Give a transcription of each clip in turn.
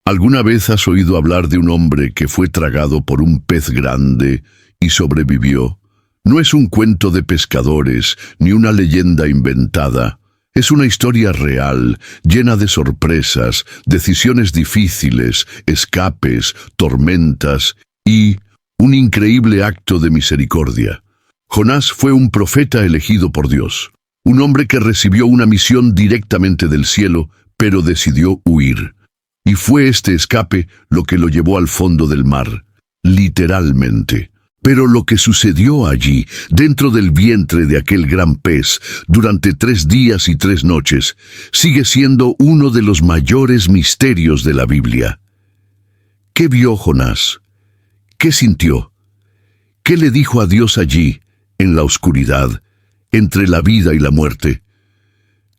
¿Alguna vez has oído hablar de un hombre que fue tragado por un pez grande y sobrevivió? No es un cuento de pescadores, ni una leyenda inventada. Es una historia real, llena de sorpresas, decisiones difíciles, escapes, tormentas y un increíble acto de misericordia. Jonás fue un profeta elegido por Dios, un hombre que recibió una misión directamente del cielo, pero decidió huir. Y fue este escape lo que lo llevó al fondo del mar, literalmente. Pero lo que sucedió allí, dentro del vientre de aquel gran pez, durante 3 días y 3 noches, sigue siendo uno de los mayores misterios de la Biblia. ¿Qué vio Jonás? ¿Qué sintió? ¿Qué le dijo a Dios allí, en la oscuridad, entre la vida y la muerte?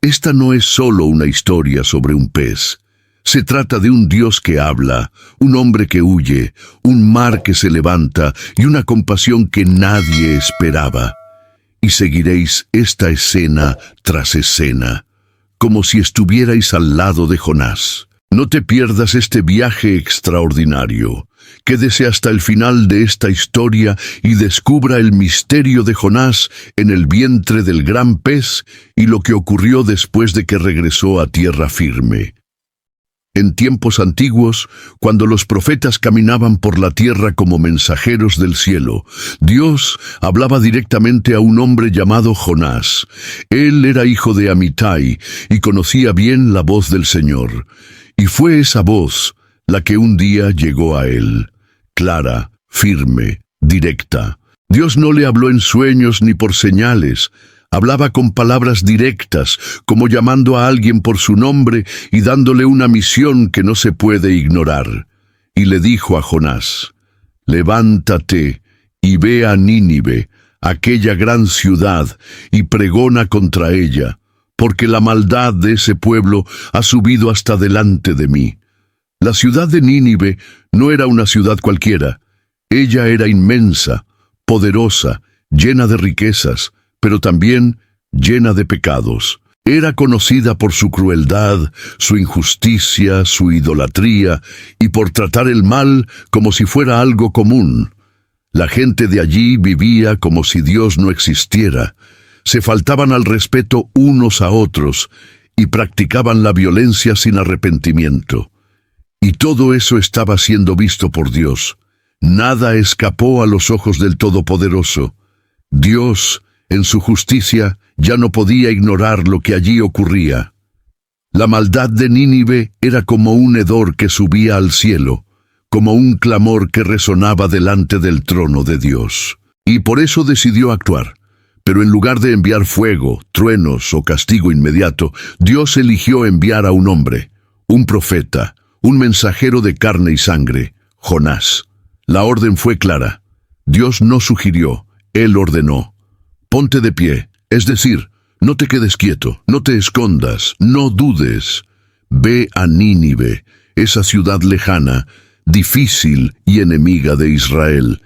Esta no es solo una historia sobre un pez. Se trata de un Dios que habla, un hombre que huye, un mar que se levanta y una compasión que nadie esperaba. Y seguiréis esta escena tras escena, como si estuvierais al lado de Jonás. No te pierdas este viaje extraordinario. Quédese hasta el final de esta historia y descubra el misterio de Jonás en el vientre del gran pez y lo que ocurrió después de que regresó a tierra firme. En tiempos antiguos, cuando los profetas caminaban por la tierra como mensajeros del cielo, Dios hablaba directamente a un hombre llamado Jonás. Él era hijo de Amitai y conocía bien la voz del Señor. Y fue esa voz la que un día llegó a él, clara, firme, directa. Dios no le habló en sueños ni por señales. Hablaba con palabras directas, como llamando a alguien por su nombre y dándole una misión que no se puede ignorar. Y le dijo a Jonás: «Levántate y ve a Nínive, aquella gran ciudad, y pregona contra ella, porque la maldad de ese pueblo ha subido hasta delante de mí». La ciudad de Nínive no era una ciudad cualquiera. Ella era inmensa, poderosa, llena de riquezas, pero también llena de pecados. Era conocida por su crueldad, su injusticia, su idolatría y por tratar el mal como si fuera algo común. La gente de allí vivía como si Dios no existiera. Se faltaban al respeto unos a otros y practicaban la violencia sin arrepentimiento. Y todo eso estaba siendo visto por Dios. Nada escapó a los ojos del Todopoderoso. Dios, en su justicia, ya no podía ignorar lo que allí ocurría. La maldad de Nínive era como un hedor que subía al cielo, como un clamor que resonaba delante del trono de Dios. Y por eso decidió actuar. Pero en lugar de enviar fuego, truenos o castigo inmediato, Dios eligió enviar a un hombre, un profeta, un mensajero de carne y sangre, Jonás. La orden fue clara. Dios no sugirió, Él ordenó. Ponte de pie, es decir, no te quedes quieto, no te escondas, no dudes. Ve a Nínive, esa ciudad lejana, difícil y enemiga de Israel,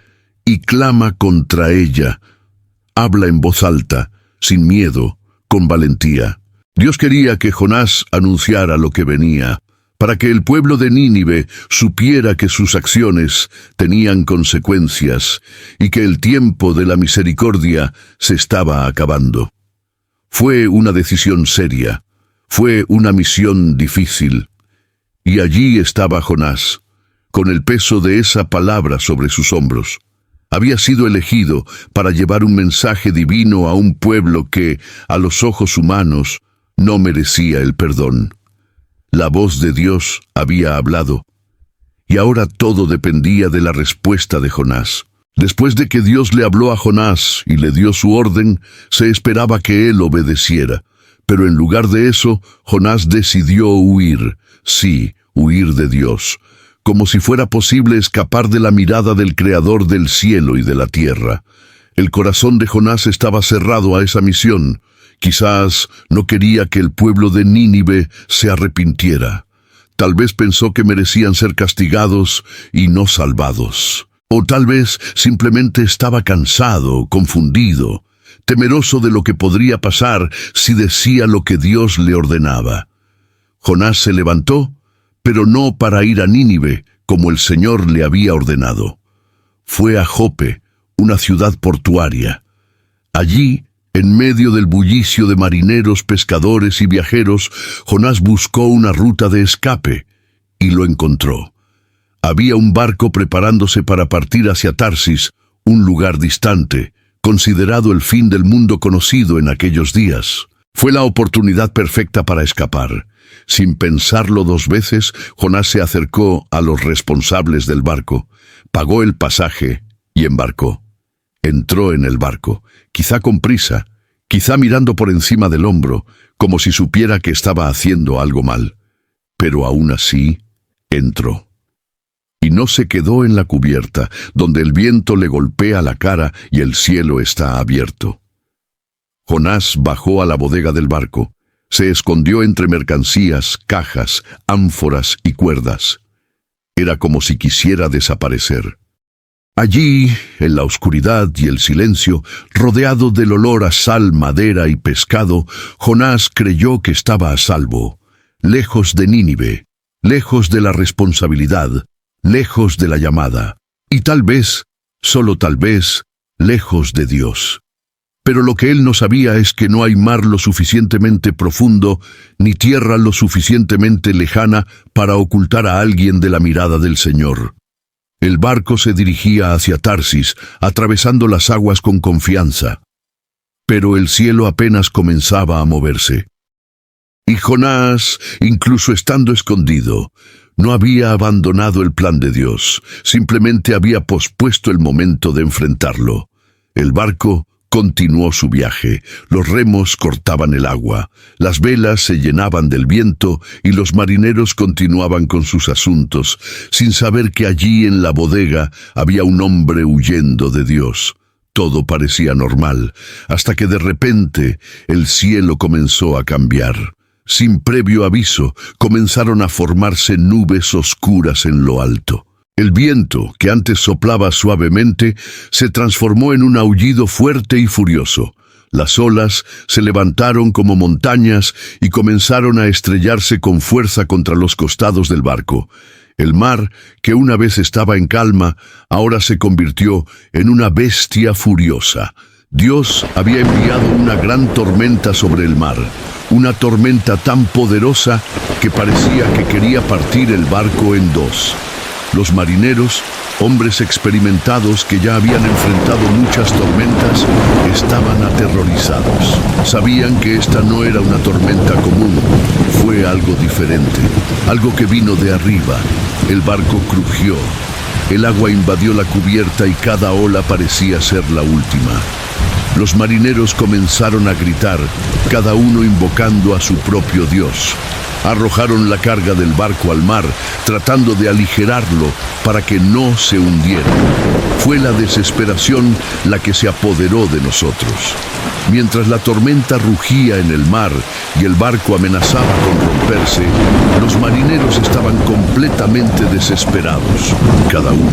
y clama contra ella. Habla en voz alta, sin miedo, con valentía. Dios quería que Jonás anunciara lo que venía, para que el pueblo de Nínive supiera que sus acciones tenían consecuencias y que el tiempo de la misericordia se estaba acabando. Fue una decisión seria, fue una misión difícil, y allí estaba Jonás, con el peso de esa palabra sobre sus hombros. Había sido elegido para llevar un mensaje divino a un pueblo que, a los ojos humanos, no merecía el perdón. La voz de Dios había hablado, y ahora todo dependía de la respuesta de Jonás. Después de que Dios le habló a Jonás y le dio su orden, se esperaba que él obedeciera. Pero en lugar de eso, Jonás decidió huir, sí, huir de Dios, como si fuera posible escapar de la mirada del Creador del cielo y de la tierra. El corazón de Jonás estaba cerrado a esa misión. Quizás no quería que el pueblo de Nínive se arrepintiera. Tal vez pensó que merecían ser castigados y no salvados. O tal vez simplemente estaba cansado, confundido, temeroso de lo que podría pasar si decía lo que Dios le ordenaba. Jonás se levantó, pero no para ir a Nínive, como el Señor le había ordenado. Fue a Jope, una ciudad portuaria. Allí, en medio del bullicio de marineros, pescadores y viajeros, Jonás buscó una ruta de escape y lo encontró. Había un barco preparándose para partir hacia Tarsis, un lugar distante, considerado el fin del mundo conocido en aquellos días. Fue la oportunidad perfecta para escapar. Sin pensarlo dos veces, Jonás se acercó a los responsables del barco, pagó el pasaje y embarcó. Entró en el barco, quizá con prisa, quizá mirando por encima del hombro, como si supiera que estaba haciendo algo mal. Pero aún así, entró. Y no se quedó en la cubierta, donde el viento le golpea la cara y el cielo está abierto. Jonás bajó a la bodega del barco, se escondió entre mercancías, cajas, ánforas y cuerdas. Era como si quisiera desaparecer. Allí, en la oscuridad y el silencio, rodeado del olor a sal, madera y pescado, Jonás creyó que estaba a salvo, lejos de Nínive, lejos de la responsabilidad, lejos de la llamada, y tal vez, solo tal vez, lejos de Dios. Pero lo que él no sabía es que no hay mar lo suficientemente profundo, ni tierra lo suficientemente lejana para ocultar a alguien de la mirada del Señor. El barco se dirigía hacia Tarsis, atravesando las aguas con confianza. Pero el cielo apenas comenzaba a moverse. Y Jonás, incluso estando escondido, no había abandonado el plan de Dios, simplemente había pospuesto el momento de enfrentarlo. El barco continuó su viaje, los remos cortaban el agua, las velas se llenaban del viento y los marineros continuaban con sus asuntos, sin saber que allí en la bodega había un hombre huyendo de Dios. Todo parecía normal, hasta que de repente el cielo comenzó a cambiar. Sin previo aviso, comenzaron a formarse nubes oscuras en lo alto. El viento, que antes soplaba suavemente, se transformó en un aullido fuerte y furioso. Las olas se levantaron como montañas y comenzaron a estrellarse con fuerza contra los costados del barco. El mar, que una vez estaba en calma, ahora se convirtió en una bestia furiosa. Dios había enviado una gran tormenta sobre el mar, una tormenta tan poderosa que parecía que quería partir el barco en dos. Los marineros, hombres experimentados que ya habían enfrentado muchas tormentas, estaban aterrorizados. Sabían que esta no era una tormenta común, fue algo diferente, algo que vino de arriba. El barco crujió, el agua invadió la cubierta y cada ola parecía ser la última. Los marineros comenzaron a gritar, cada uno invocando a su propio Dios. Arrojaron la carga del barco al mar, tratando de aligerarlo para que no se hundiera. Fue la desesperación la que se apoderó de nosotros. Mientras la tormenta rugía en el mar y el barco amenazaba con romperse, los marineros estaban completamente desesperados. Cada uno,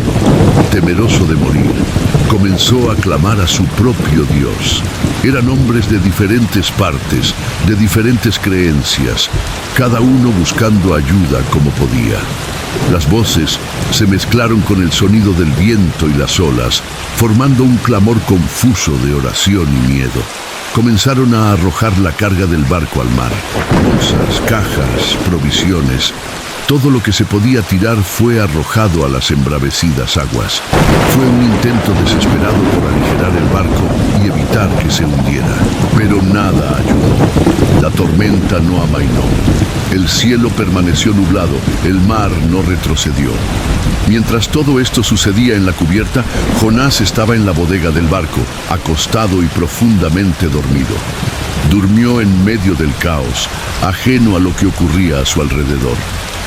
temeroso de morir, comenzó a clamar a su propio Dios. Eran hombres de diferentes partes, de diferentes creencias, cada uno buscando ayuda como podía. Las voces se mezclaron con el sonido del viento y las olas, formando un clamor confuso de oración y miedo. Comenzaron a arrojar la carga del barco al mar. Bolsas, cajas, provisiones. Todo lo que se podía tirar fue arrojado a las embravecidas aguas. Fue un intento desesperado por aligerar el barco y evitar que se hundiera. Pero nada ayudó. La tormenta no amainó. El cielo permaneció nublado, el mar no retrocedió. Mientras todo esto sucedía en la cubierta, Jonás estaba en la bodega del barco, acostado y profundamente dormido. Durmió en medio del caos, ajeno a lo que ocurría a su alrededor.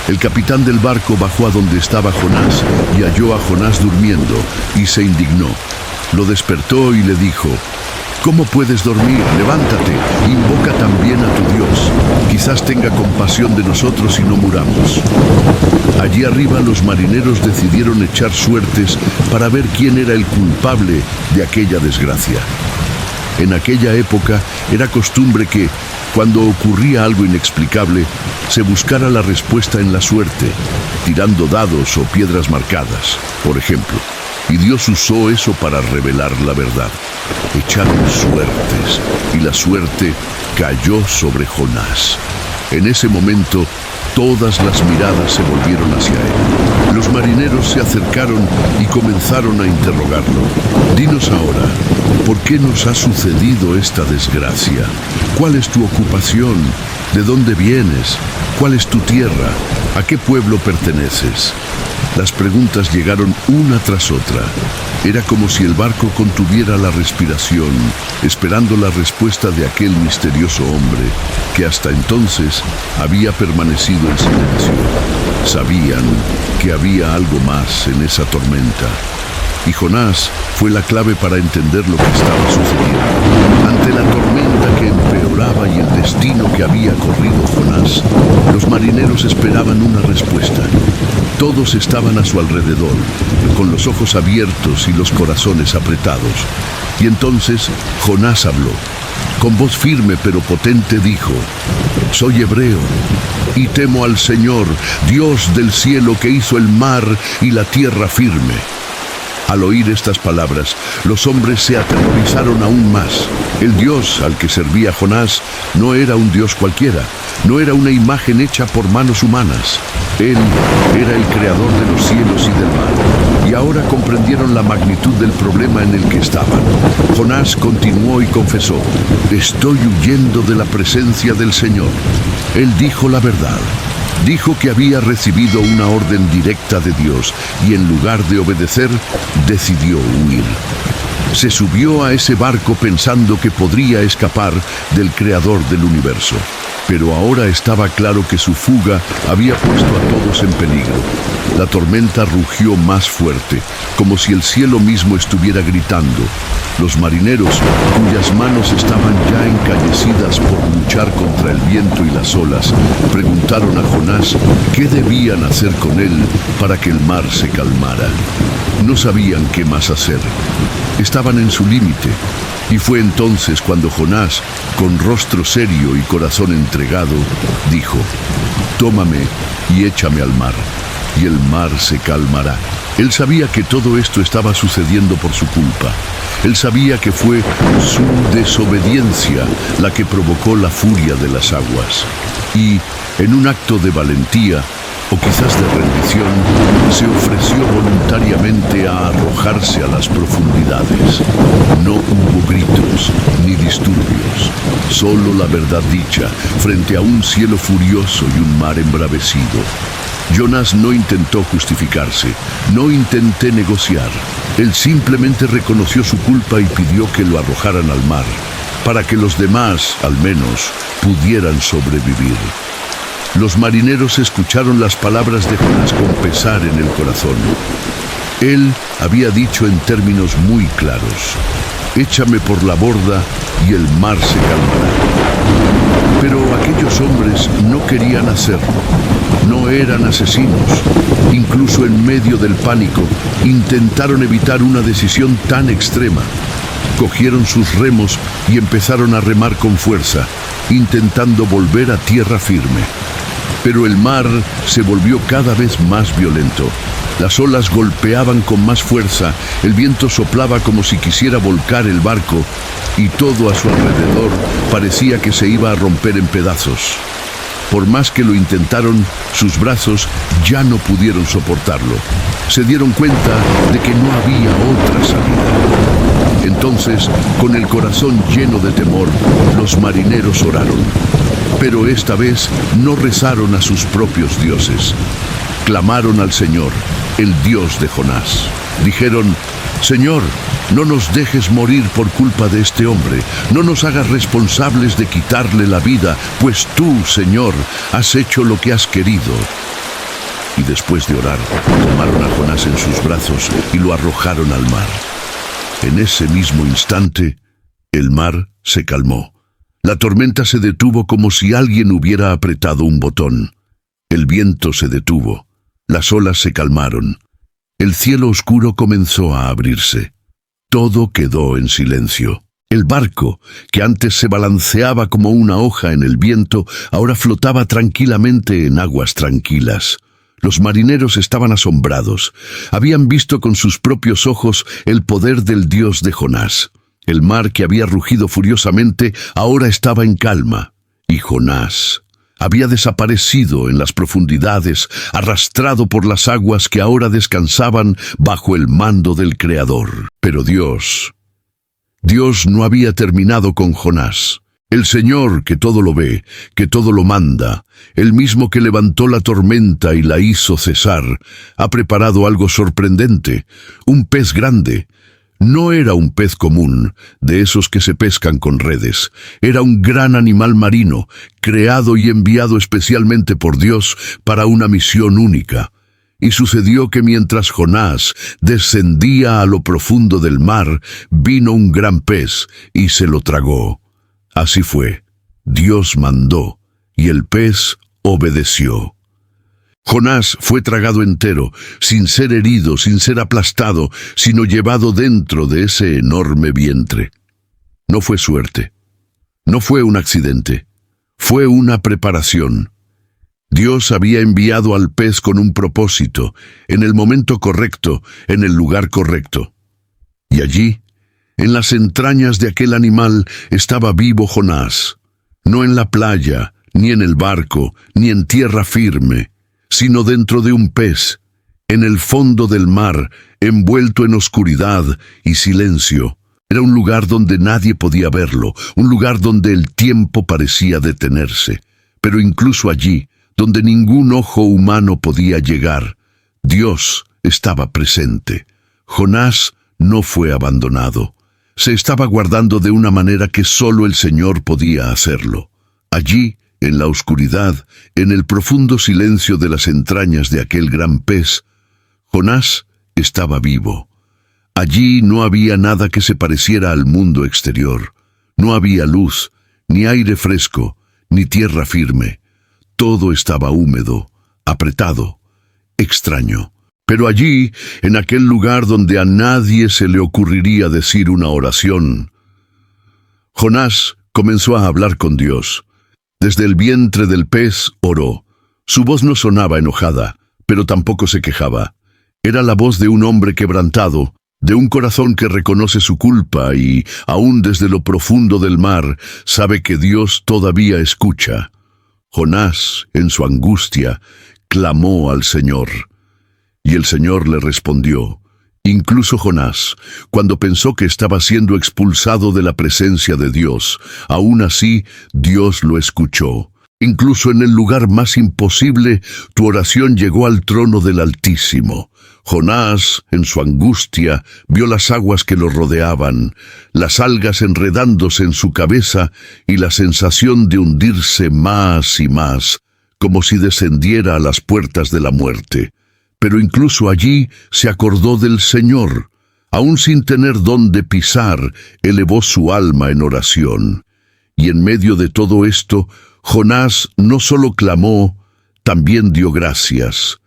El capitán del barco bajó a donde estaba Jonás y halló a Jonás durmiendo, y se indignó. Lo despertó y le dijo: ¿Cómo puedes dormir? Levántate, invoca también a tu Dios. Quizás tenga compasión de nosotros y no muramos. Allí arriba los marineros decidieron echar suertes para ver quién era el culpable de aquella desgracia. En aquella época era costumbre que, cuando ocurría algo inexplicable, se buscara la respuesta en la suerte, tirando dados o piedras marcadas, por ejemplo. Y Dios usó eso para revelar la verdad. Echaron suertes, y la suerte cayó sobre Jonás. En ese momento, todas las miradas se volvieron hacia él. Los marineros se acercaron y comenzaron a interrogarlo. Dinos ahora, ¿por qué nos ha sucedido esta desgracia? ¿Cuál es tu ocupación? ¿De dónde vienes? ¿Cuál es tu tierra? ¿A qué pueblo perteneces? Las preguntas llegaron una tras otra. Era como si el barco contuviera la respiración, esperando la respuesta de aquel misterioso hombre, que hasta entonces había permanecido en silencio. Sabían que había algo más en esa tormenta. Y Jonás fue la clave para entender lo que estaba sucediendo. Ante la tormenta que empeoraba y el destino que había corrido Jonás, los marineros esperaban una respuesta. Todos estaban a su alrededor, con los ojos abiertos y los corazones apretados. Y entonces Jonás habló. Con voz firme pero potente dijo: «Soy hebreo y temo al Señor, Dios del cielo, que hizo el mar y la tierra firme». Al oír estas palabras, los hombres se aterrorizaron aún más. El Dios al que servía Jonás no era un Dios cualquiera, no era una imagen hecha por manos humanas. Él era el creador de los cielos y del mar. Y ahora comprendieron la magnitud del problema en el que estaban. Jonás continuó y confesó: «Estoy huyendo de la presencia del Señor». Él dijo la verdad. Dijo que había recibido una orden directa de Dios y en lugar de obedecer, decidió huir. Se subió a ese barco pensando que podría escapar del creador del universo. Pero ahora estaba claro que su fuga había puesto a todos en peligro. La tormenta rugió más fuerte, como si el cielo mismo estuviera gritando. Los marineros, cuyas manos estaban ya encallecidas por luchar contra el viento y las olas, preguntaron a Jonás qué debían hacer con él para que el mar se calmara. No sabían qué más hacer. Estaban en su límite. Y fue entonces cuando Jonás, con rostro serio y corazón entregado, dijo: «Tómame y échame al mar, y el mar se calmará». Él sabía que todo esto estaba sucediendo por su culpa. Él sabía que fue su desobediencia la que provocó la furia de las aguas. Y, en un acto de valentía, o quizás de rendición, se ofreció voluntariamente a arrojarse a las profundidades. No hubo gritos ni disturbios, solo la verdad dicha frente a un cielo furioso y un mar embravecido. Jonás no intentó justificarse, no intenté negociar. Él simplemente reconoció su culpa y pidió que lo arrojaran al mar, para que los demás, al menos, pudieran sobrevivir. Los marineros escucharon las palabras de Jonás con pesar en el corazón. Él había dicho en términos muy claros: «Échame por la borda y el mar se calmará». Pero aquellos hombres no querían hacerlo. No eran asesinos. Incluso en medio del pánico, intentaron evitar una decisión tan extrema. Cogieron sus remos y empezaron a remar con fuerza, intentando volver a tierra firme. Pero el mar se volvió cada vez más violento. Las olas golpeaban con más fuerza, el viento soplaba como si quisiera volcar el barco, y todo a su alrededor parecía que se iba a romper en pedazos. Por más que lo intentaron, sus brazos ya no pudieron soportarlo. Se dieron cuenta de que no había otra salida. Entonces, con el corazón lleno de temor, los marineros oraron. Pero esta vez no rezaron a sus propios dioses. Clamaron al Señor, el Dios de Jonás. Dijeron: «Señor, no nos dejes morir por culpa de este hombre. No nos hagas responsables de quitarle la vida, pues tú, Señor, has hecho lo que has querido». Y después de orar, tomaron a Jonás en sus brazos y lo arrojaron al mar. En ese mismo instante, el mar se calmó. La tormenta se detuvo como si alguien hubiera apretado un botón. El viento se detuvo. Las olas se calmaron. El cielo oscuro comenzó a abrirse. Todo quedó en silencio. El barco, que antes se balanceaba como una hoja en el viento, ahora flotaba tranquilamente en aguas tranquilas. Los marineros estaban asombrados. Habían visto con sus propios ojos el poder del Dios de Jonás. El mar, que había rugido furiosamente, ahora estaba en calma. Y Jonás había desaparecido en las profundidades, arrastrado por las aguas que ahora descansaban bajo el mando del Creador. Pero Dios no había terminado con Jonás. El Señor, que todo lo ve, que todo lo manda, el mismo que levantó la tormenta y la hizo cesar, ha preparado algo sorprendente, un pez grande. No era un pez común, de esos que se pescan con redes. Era un gran animal marino, creado y enviado especialmente por Dios para una misión única. Y sucedió que mientras Jonás descendía a lo profundo del mar, vino un gran pez y se lo tragó. Así fue. Dios mandó, y el pez obedeció. Jonás fue tragado entero, sin ser herido, sin ser aplastado, sino llevado dentro de ese enorme vientre. No fue suerte. No fue un accidente. Fue una preparación. Dios había enviado al pez con un propósito, en el momento correcto, en el lugar correcto. Y allí, en las entrañas de aquel animal, estaba vivo Jonás. No en la playa, ni en el barco, ni en tierra firme, sino dentro de un pez, en el fondo del mar, envuelto en oscuridad y silencio. Era un lugar donde nadie podía verlo, un lugar donde el tiempo parecía detenerse. Pero incluso allí, donde ningún ojo humano podía llegar, Dios estaba presente. Jonás no fue abandonado. Se estaba guardando de una manera que solo el Señor podía hacerlo. Allí, en la oscuridad, en el profundo silencio de las entrañas de aquel gran pez, Jonás estaba vivo. Allí no había nada que se pareciera al mundo exterior. No había luz, ni aire fresco, ni tierra firme. Todo estaba húmedo, apretado, extraño. Pero allí, en aquel lugar donde a nadie se le ocurriría decir una oración, Jonás comenzó a hablar con Dios. Desde el vientre del pez oró. Su voz no sonaba enojada, pero tampoco se quejaba. Era la voz de un hombre quebrantado, de un corazón que reconoce su culpa y, aún desde lo profundo del mar, sabe que Dios todavía escucha. Jonás, en su angustia, clamó al Señor. Y el Señor le respondió. Incluso Jonás, cuando pensó que estaba siendo expulsado de la presencia de Dios, aún así Dios lo escuchó. Incluso en el lugar más imposible, tu oración llegó al trono del Altísimo. Jonás, en su angustia, vio las aguas que lo rodeaban, las algas enredándose en su cabeza y la sensación de hundirse más y más, como si descendiera a las puertas de la muerte. Pero incluso allí se acordó del Señor. Aún sin tener dónde pisar, elevó su alma en oración. Y en medio de todo esto, Jonás no solo clamó, también dio gracias.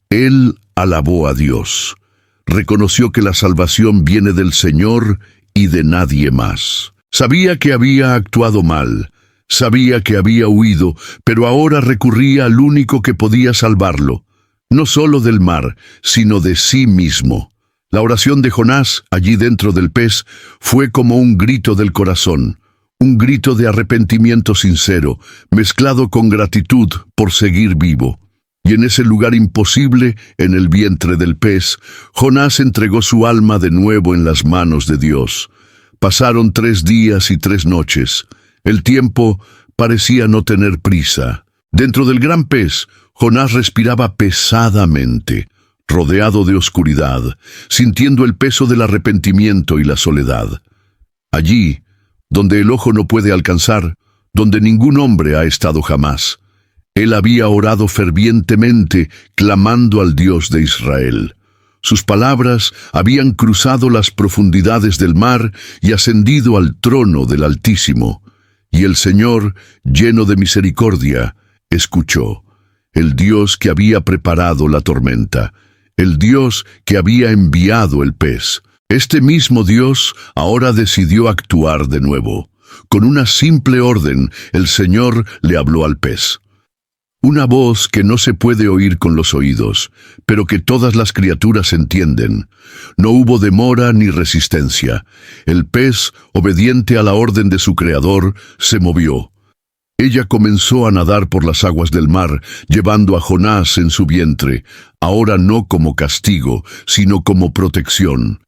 Él alabó a Dios. Reconoció que la salvación viene del Señor y de nadie más. Sabía que había actuado mal, sabía que había huido, pero ahora recurría al único que podía salvarlo. No solo del mar, sino de sí mismo. La oración de Jonás, allí dentro del pez, fue como un grito del corazón, un grito de arrepentimiento sincero, mezclado con gratitud por seguir vivo. Y en ese lugar imposible, en el vientre del pez, Jonás entregó su alma de nuevo en las manos de Dios. Pasaron 3 días y 3 noches. El tiempo parecía no tener prisa. Dentro del gran pez, Jonás respiraba pesadamente, rodeado de oscuridad, sintiendo el peso del arrepentimiento y la soledad. Allí, donde el ojo no puede alcanzar, donde ningún hombre ha estado jamás, él había orado fervientemente, clamando al Dios de Israel. Sus palabras habían cruzado las profundidades del mar y ascendido al trono del Altísimo. Y el Señor, lleno de misericordia, escuchó. El Dios que había preparado la tormenta, el Dios que había enviado el pez, Este mismo Dios ahora decidió actuar de nuevo. Con una simple orden, el Señor le habló al pez. Una voz que no se puede oír con los oídos, pero que todas las criaturas entienden. No hubo demora ni resistencia. El pez, obediente a la orden de su creador, se movió. Ella comenzó a nadar por las aguas del mar, llevando a Jonás en su vientre, ahora no como castigo, sino como protección.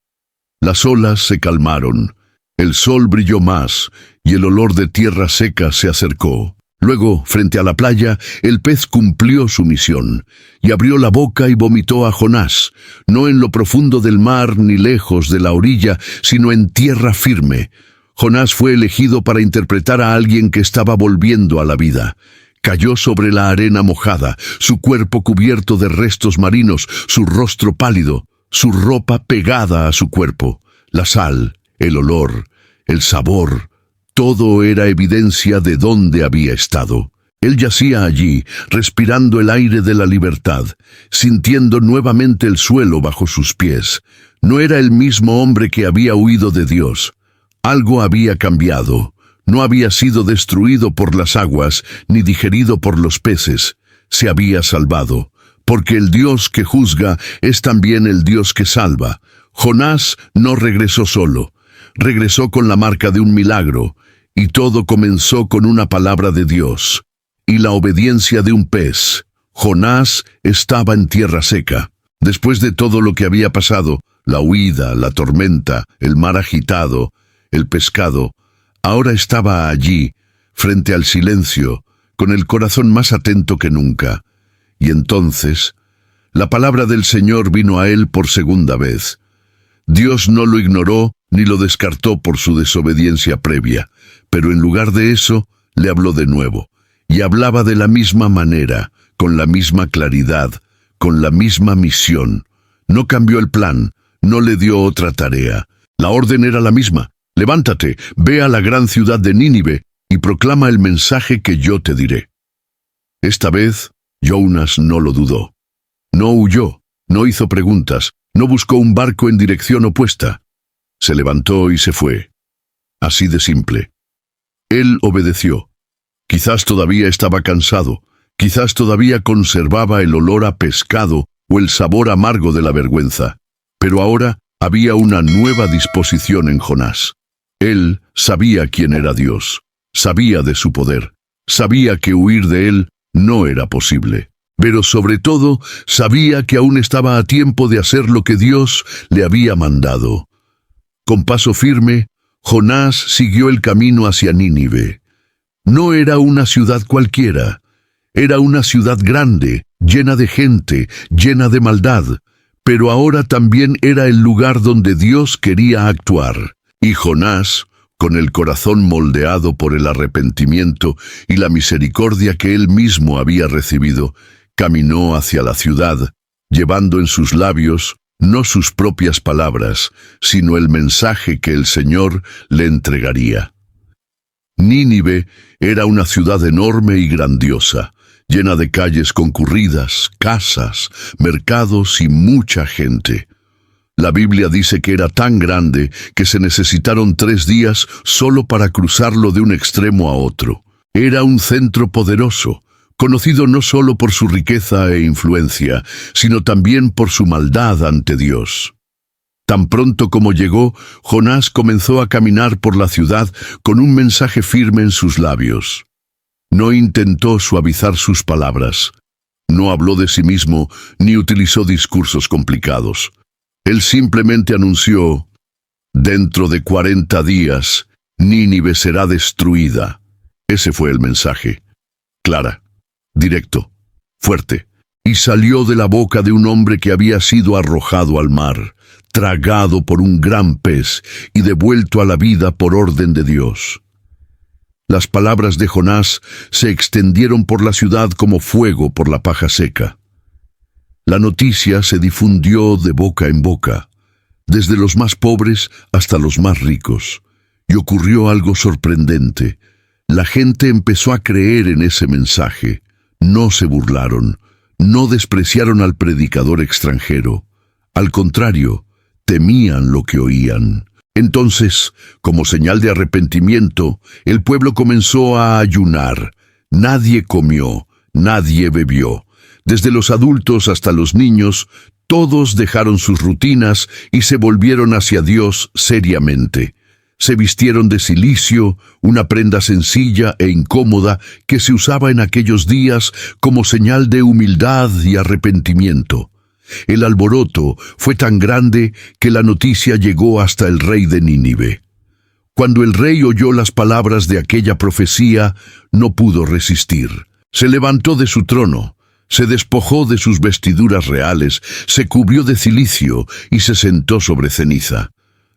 Las olas se calmaron, el sol brilló más, y el olor de tierra seca se acercó. Luego, frente a la playa, el pez cumplió su misión, y abrió la boca y vomitó a Jonás, no en lo profundo del mar ni lejos de la orilla, sino en tierra firme. Jonás fue elegido para interpretar a alguien que estaba volviendo a la vida. Cayó sobre la arena mojada, su cuerpo cubierto de restos marinos, su rostro pálido, su ropa pegada a su cuerpo. La sal, el olor, el sabor, todo era evidencia de dónde había estado. Él yacía allí, respirando el aire de la libertad, sintiendo nuevamente el suelo bajo sus pies. No era el mismo hombre que había huido de Dios. Algo había cambiado. No había sido destruido por las aguas, ni digerido por los peces. Se había salvado, porque el Dios que juzga es también el Dios que salva. Jonás no regresó solo. Regresó con la marca de un milagro, y todo comenzó con una palabra de Dios y la obediencia de un pez. Jonás estaba en tierra seca. Después de todo lo que había pasado, la huida, la tormenta, el mar agitado, el pescado, ahora estaba allí, frente al silencio, con el corazón más atento que nunca. Y entonces, la palabra del Señor vino a él por segunda vez. Dios no lo ignoró ni lo descartó por su desobediencia previa, pero en lugar de eso, le habló de nuevo, y hablaba de la misma manera, con la misma claridad, con la misma misión. No cambió el plan, no le dio otra tarea. La orden era la misma. Levántate, ve a la gran ciudad de Nínive y proclama el mensaje que yo te diré. Esta vez, Jonás no lo dudó. No huyó, no hizo preguntas, no buscó un barco en dirección opuesta. Se levantó y se fue. Así de simple. Él obedeció. Quizás todavía estaba cansado, quizás todavía conservaba el olor a pescado o el sabor amargo de la vergüenza, pero ahora había una nueva disposición en Jonás. Él sabía quién era Dios, sabía de su poder, sabía que huir de él no era posible, pero sobre todo sabía que aún estaba a tiempo de hacer lo que Dios le había mandado. Con paso firme, Jonás siguió el camino hacia Nínive. No era una ciudad cualquiera, era una ciudad grande, llena de gente, llena de maldad, pero ahora también era el lugar donde Dios quería actuar. Y Jonás, con el corazón moldeado por el arrepentimiento y la misericordia que él mismo había recibido, caminó hacia la ciudad, llevando en sus labios no sus propias palabras, sino el mensaje que el Señor le entregaría. Nínive era una ciudad enorme y grandiosa, llena de calles concurridas, casas, mercados y mucha gente. La Biblia dice que era tan grande que se necesitaron 3 días solo para cruzarlo de un extremo a otro. Era un centro poderoso, conocido no solo por su riqueza e influencia, sino también por su maldad ante Dios. Tan pronto como llegó, Jonás comenzó a caminar por la ciudad con un mensaje firme en sus labios. No intentó suavizar sus palabras, no habló de sí mismo ni utilizó discursos complicados. Él simplemente anunció: dentro de 40 días, Nínive será destruida. Ese fue el mensaje. Clara, directo, fuerte, y salió de la boca de un hombre que había sido arrojado al mar, tragado por un gran pez y devuelto a la vida por orden de Dios. Las palabras de Jonás se extendieron por la ciudad como fuego por la paja seca. La noticia se difundió de boca en boca, desde los más pobres hasta los más ricos, y ocurrió algo sorprendente. La gente empezó a creer en ese mensaje. No se burlaron, no despreciaron al predicador extranjero. Al contrario, temían lo que oían. Entonces, como señal de arrepentimiento, el pueblo comenzó a ayunar. Nadie comió, nadie bebió. Desde los adultos hasta los niños, todos dejaron sus rutinas y se volvieron hacia Dios seriamente. Se vistieron de cilicio, una prenda sencilla e incómoda que se usaba en aquellos días como señal de humildad y arrepentimiento. El alboroto fue tan grande que la noticia llegó hasta el rey de Nínive. Cuando el rey oyó las palabras de aquella profecía, no pudo resistir. Se levantó de su trono, se despojó de sus vestiduras reales, se cubrió de cilicio y se sentó sobre ceniza.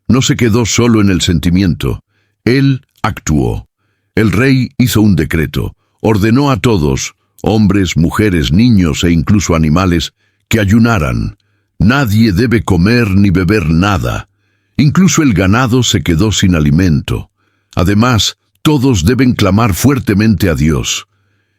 No se quedó solo en el sentimiento. Él actuó. El rey hizo un decreto. Ordenó a todos, hombres, mujeres, niños e incluso animales, que ayunaran. Nadie debe comer ni beber nada. Incluso el ganado se quedó sin alimento. Además, todos deben clamar fuertemente a Dios.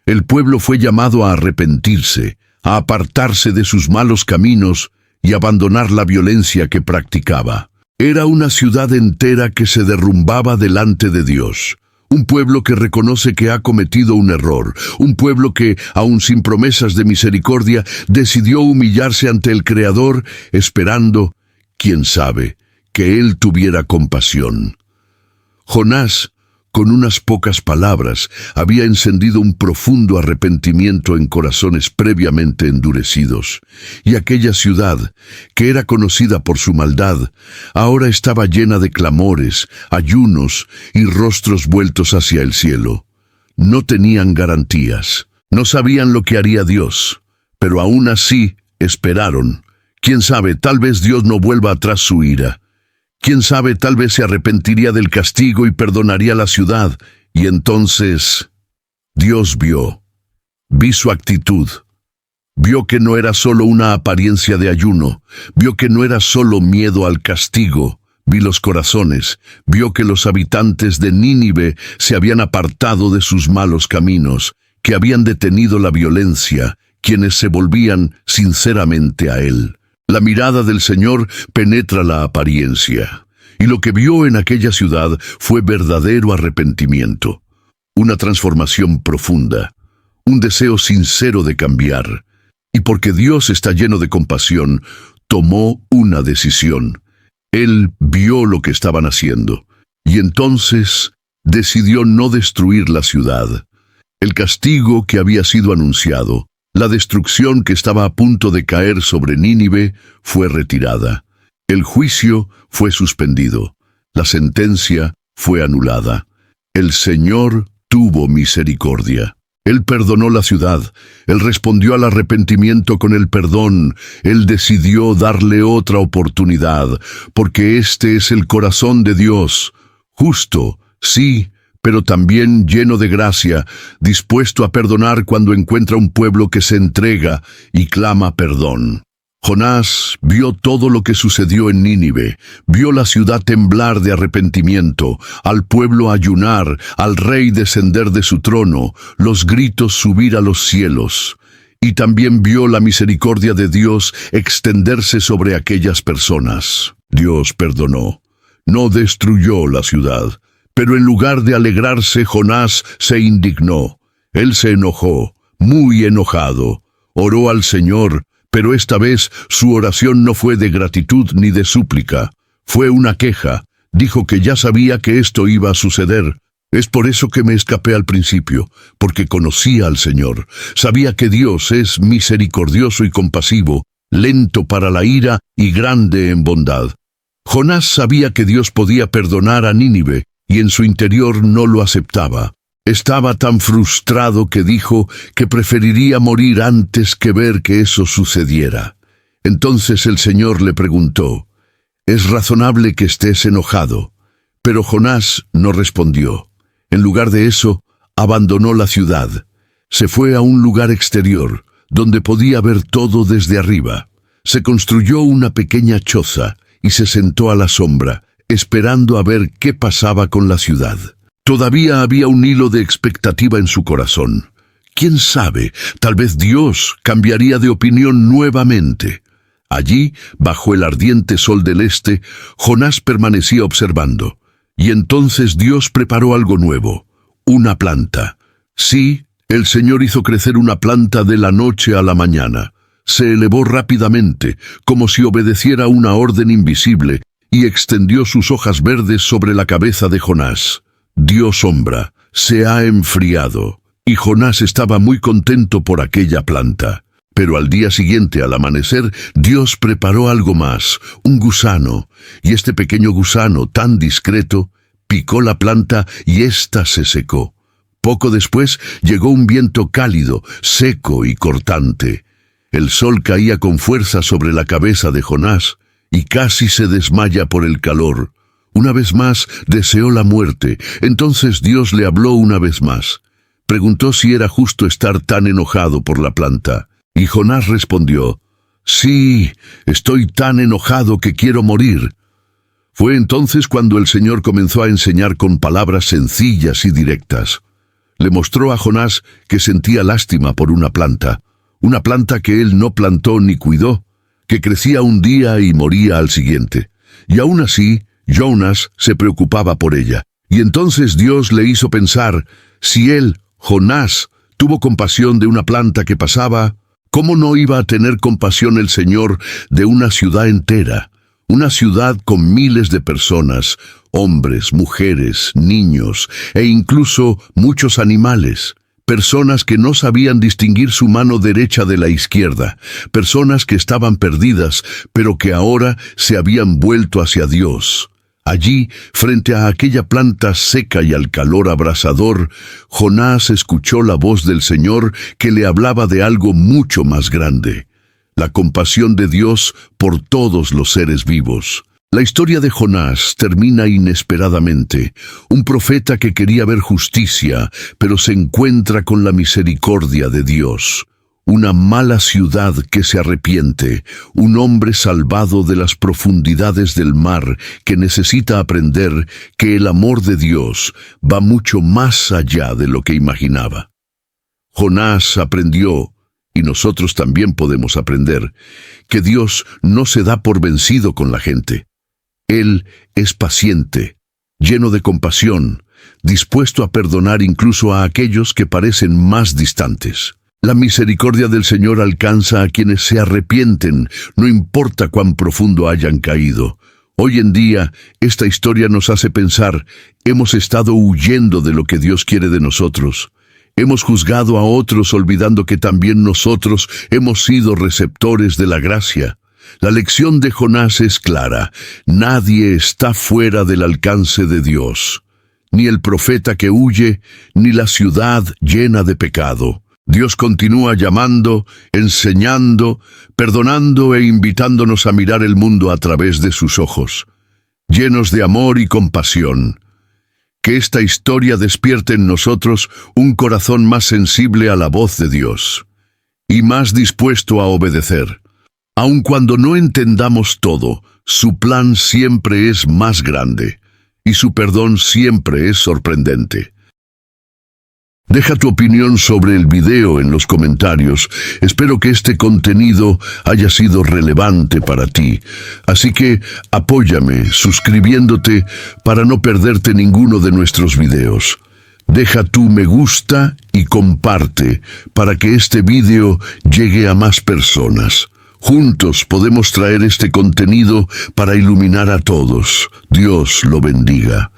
El pueblo fue llamado a arrepentirse, a apartarse de sus malos caminos y abandonar la violencia que practicaba. Era una ciudad entera que se derrumbaba delante de Dios. Un pueblo que reconoce que ha cometido un error. Un pueblo que, aun sin promesas de misericordia, decidió humillarse ante el Creador, esperando, quién sabe, que Él tuviera compasión. Jonás, con unas pocas palabras, había encendido un profundo arrepentimiento en corazones previamente endurecidos. Y aquella ciudad, que era conocida por su maldad, ahora estaba llena de clamores, ayunos y rostros vueltos hacia el cielo. No tenían garantías, no sabían lo que haría Dios, pero aún así esperaron. Quién sabe, tal vez Dios no vuelva atrás su ira. Quién sabe, tal vez se arrepentiría del castigo y perdonaría la ciudad. Y entonces, Dios vio su actitud. Vio que no era solo una apariencia de ayuno. Vio que no era solo miedo al castigo. Vi los corazones. Vio que los habitantes de Nínive se habían apartado de sus malos caminos, que habían detenido la violencia, quienes se volvían sinceramente a Él. La mirada del Señor penetra la apariencia, y lo que vio en aquella ciudad fue verdadero arrepentimiento, una transformación profunda, un deseo sincero de cambiar, y porque Dios está lleno de compasión, tomó una decisión. Él vio lo que estaban haciendo, y entonces decidió no destruir la ciudad. El castigo que había sido anunciado, la destrucción que estaba a punto de caer sobre Nínive, fue retirada. El juicio fue suspendido. La sentencia fue anulada. El Señor tuvo misericordia. Él perdonó la ciudad. Él respondió al arrepentimiento con el perdón. Él decidió darle otra oportunidad, porque este es el corazón de Dios. Justo, sí, pero también lleno de gracia, dispuesto a perdonar cuando encuentra un pueblo que se entrega y clama perdón. Jonás vio todo lo que sucedió en Nínive, vio la ciudad temblar de arrepentimiento, al pueblo ayunar, al rey descender de su trono, los gritos subir a los cielos. Y también vio la misericordia de Dios extenderse sobre aquellas personas. Dios perdonó, no destruyó la ciudad. Pero en lugar de alegrarse, Jonás se indignó. Él se enojó, muy enojado. Oró al Señor, pero esta vez su oración no fue de gratitud ni de súplica. Fue una queja. Dijo que ya sabía que esto iba a suceder. Es por eso que me escapé al principio, porque conocía al Señor. Sabía que Dios es misericordioso y compasivo, lento para la ira y grande en bondad. Jonás sabía que Dios podía perdonar a Nínive, y en su interior no lo aceptaba. Estaba tan frustrado que dijo que preferiría morir antes que ver que eso sucediera. Entonces el Señor le preguntó, «¿Es razonable que estés enojado?» Pero Jonás no respondió. En lugar de eso, abandonó la ciudad. Se fue a un lugar exterior, donde podía ver todo desde arriba. Se construyó una pequeña choza y se sentó a la sombra, esperando a ver qué pasaba con la ciudad. Todavía había un hilo de expectativa en su corazón. ¿Quién sabe? Tal vez Dios cambiaría de opinión nuevamente. Allí, bajo el ardiente sol del este, Jonás permanecía observando. Y entonces Dios preparó algo nuevo, una planta. Sí, el Señor hizo crecer una planta de la noche a la mañana. Se elevó rápidamente, como si obedeciera una orden invisible, y extendió sus hojas verdes sobre la cabeza de Jonás. Dio sombra, se ha enfriado, y Jonás estaba muy contento por aquella planta. Pero al día siguiente, al amanecer, Dios preparó algo más, un gusano, y este pequeño gusano, tan discreto, picó la planta y ésta se secó. Poco después llegó un viento cálido, seco y cortante. El sol caía con fuerza sobre la cabeza de Jonás, y casi se desmaya por el calor. Una vez más deseó la muerte. Entonces Dios le habló una vez más. Preguntó si era justo estar tan enojado por la planta. Y Jonás respondió: «Sí, estoy tan enojado que quiero morir». Fue entonces cuando el Señor comenzó a enseñar con palabras sencillas y directas. Le mostró a Jonás que sentía lástima por una planta que él no plantó ni cuidó, que crecía un día y moría al siguiente. Y aún así, Jonás se preocupaba por ella. Y entonces Dios le hizo pensar, si él, Jonás, tuvo compasión de una planta que pasaba, ¿cómo no iba a tener compasión el Señor de una ciudad entera? Una ciudad con miles de personas, hombres, mujeres, niños e incluso muchos animales. Personas que no sabían distinguir su mano derecha de la izquierda. Personas que estaban perdidas, pero que ahora se habían vuelto hacia Dios. Allí, frente a aquella planta seca y al calor abrasador, Jonás escuchó la voz del Señor que le hablaba de algo mucho más grande. La compasión de Dios por todos los seres vivos. La historia de Jonás termina inesperadamente. Un profeta que quería ver justicia, pero se encuentra con la misericordia de Dios. Una mala ciudad que se arrepiente, un hombre salvado de las profundidades del mar que necesita aprender que el amor de Dios va mucho más allá de lo que imaginaba. Jonás aprendió, y nosotros también podemos aprender, que Dios no se da por vencido con la gente. Él es paciente, lleno de compasión, dispuesto a perdonar incluso a aquellos que parecen más distantes. La misericordia del Señor alcanza a quienes se arrepienten, no importa cuán profundo hayan caído. Hoy en día, esta historia nos hace pensar, hemos estado huyendo de lo que Dios quiere de nosotros. Hemos juzgado a otros olvidando que también nosotros hemos sido receptores de la gracia. La lección de Jonás es clara. Nadie está fuera del alcance de Dios. Ni el profeta que huye, ni la ciudad llena de pecado. Dios continúa llamando, enseñando, perdonando e invitándonos a mirar el mundo a través de sus ojos, llenos de amor y compasión. Que esta historia despierte en nosotros un corazón más sensible a la voz de Dios y más dispuesto a obedecer. Aun cuando no entendamos todo, su plan siempre es más grande y su perdón siempre es sorprendente. Deja tu opinión sobre el video en los comentarios. Espero que este contenido haya sido relevante para ti. Así que apóyame suscribiéndote para no perderte ninguno de nuestros videos. Deja tu me gusta y comparte para que este video llegue a más personas. Juntos podemos traer este contenido para iluminar a todos. Dios lo bendiga.